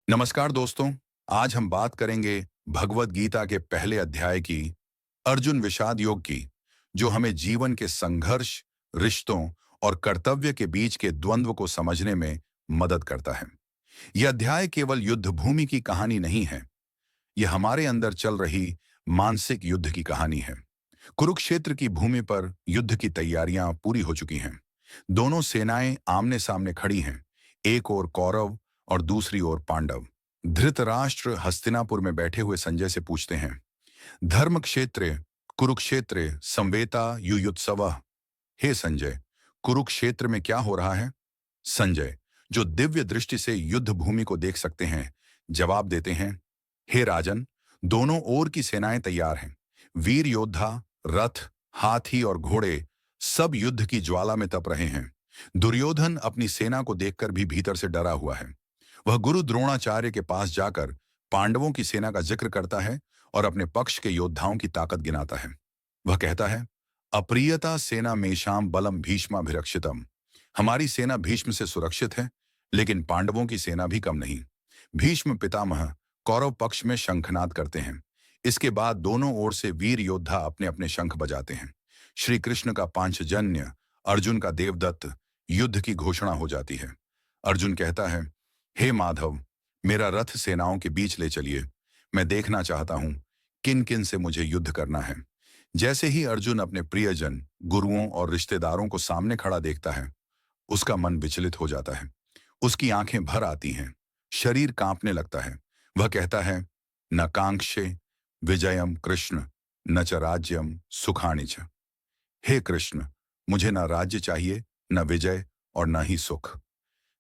नमस्कार दोस्तों। आज हम बात करेंगे भगवत गीता के पहले अध्याय की, अर्जुन विषाद योग की, जो हमें जीवन के संघर्ष, रिश्तों और कर्तव्य के बीच के द्वंद्व को समझने में मदद करता है। यह अध्याय केवल युद्ध भूमि की कहानी नहीं है, यह हमारे अंदर चल रही मानसिक युद्ध की कहानी है। कुरुक्षेत्र की भूमि पर युद्ध की तैयारियां पूरी हो चुकी हैं। दोनों सेनाएं आमने सामने खड़ी हैं, एक ओर कौरव और दूसरी ओर पांडव। धृतराष्ट्र हस्तिनापुर में बैठे हुए संजय से पूछते हैं, धर्म क्षेत्र कुरुक्षेत्र संवेता युयुत्सवः। हे संजय, कुरुक्षेत्र में क्या हो रहा है? संजय, जो दिव्य दृष्टि से युद्ध भूमि को देख सकते हैं, जवाब देते हैं, हे राजन, दोनों ओर की सेनाएं तैयार हैं। वीर योद्धा, रथ, हाथी और घोड़े सब युद्ध की ज्वाला में तप रहे हैं। दुर्योधन अपनी सेना को देखकर भी भीतर से डरा हुआ है। वह गुरु द्रोणाचार्य के पास जाकर पांडवों की सेना का जिक्र करता है और अपने पक्ष के योद्धाओं की ताकत गिनाता है। वह कहता है, अप्रियता सेना मेषाम बलम भीष्माभिरक्षितम। हमारी सेना भीष्म से सुरक्षित है, लेकिन पांडवों की सेना भी कम नहीं। भीष्म पितामह कौरव पक्ष में शंखनाद करते हैं। इसके बाद दोनों ओर से वीर योद्धा अपने अपने शंख बजाते हैं। श्री कृष्ण का पांचजन्य, अर्जुन का देवदत्त, युद्ध की घोषणा हो जाती है। अर्जुन कहता है, हे माधव, मेरा रथ सेनाओं के बीच ले चलिए। मैं देखना चाहता हूं किन किन से मुझे युद्ध करना है। जैसे ही अर्जुन अपने प्रियजन, गुरुओं और रिश्तेदारों को सामने खड़ा देखता है, उसका मन विचलित हो जाता है। उसकी आंखें भर आती हैं, शरीर कांपने लगता है। वह कहता है, न कांक्षे विजयम कृष्ण, न च राज्यम सुखानि च। हे कृष्ण, मुझे न राज्य चाहिए, न विजय और न ही सुख।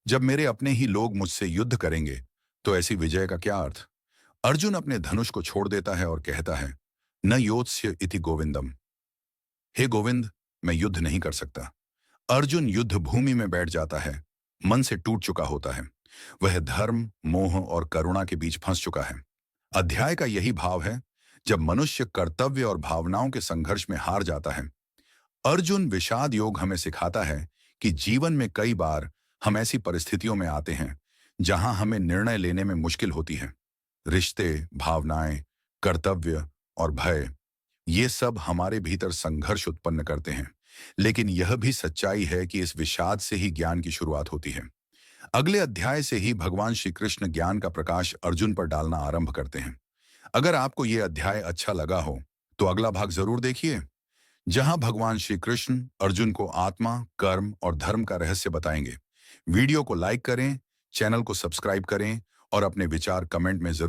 जब मेरे अपने ही लोग मुझसे युद्ध करेंगे, तो ऐसी विजय का क्या अर्थ? अर्जुन अपने धनुष को छोड़ देता है और कहता है, न योत्स्य इति गोविंदम। हे गोविंद, मैं युद्ध नहीं कर सकता। अर्जुन युद्ध भूमि में बैठ जाता है, मन से टूट चुका होता है। वह धर्म, मोह और करुणा के बीच फंस चुका है। अध्याय का यही भाव है, जब मनुष्य कर्तव्य और भावनाओं के संघर्ष में हार जाता है। अर्जुन विषाद योग हमें सिखाता है कि जीवन में कई बार हम ऐसी परिस्थितियों में आते हैं जहां हमें निर्णय लेने में मुश्किल होती है। रिश्ते, भावनाएं, कर्तव्य और भय, ये सब हमारे भीतर संघर्ष उत्पन्न करते हैं। लेकिन यह भी सच्चाई है कि इस विषाद से ही ज्ञान की शुरुआत होती है। अगले अध्याय से ही भगवान श्री कृष्ण ज्ञान का प्रकाश अर्जुन पर डालना आरंभ करते हैं। अगर आपको यह अध्याय अच्छा लगा हो, तो अगला भाग जरूर देखिए, जहां भगवान श्री कृष्ण अर्जुन को आत्मा, कर्म और धर्म का रहस्य बताएंगे। वीडियो को लाइक करें, चैनल को सब्सक्राइब करें और अपने विचार कमेंट में जरूर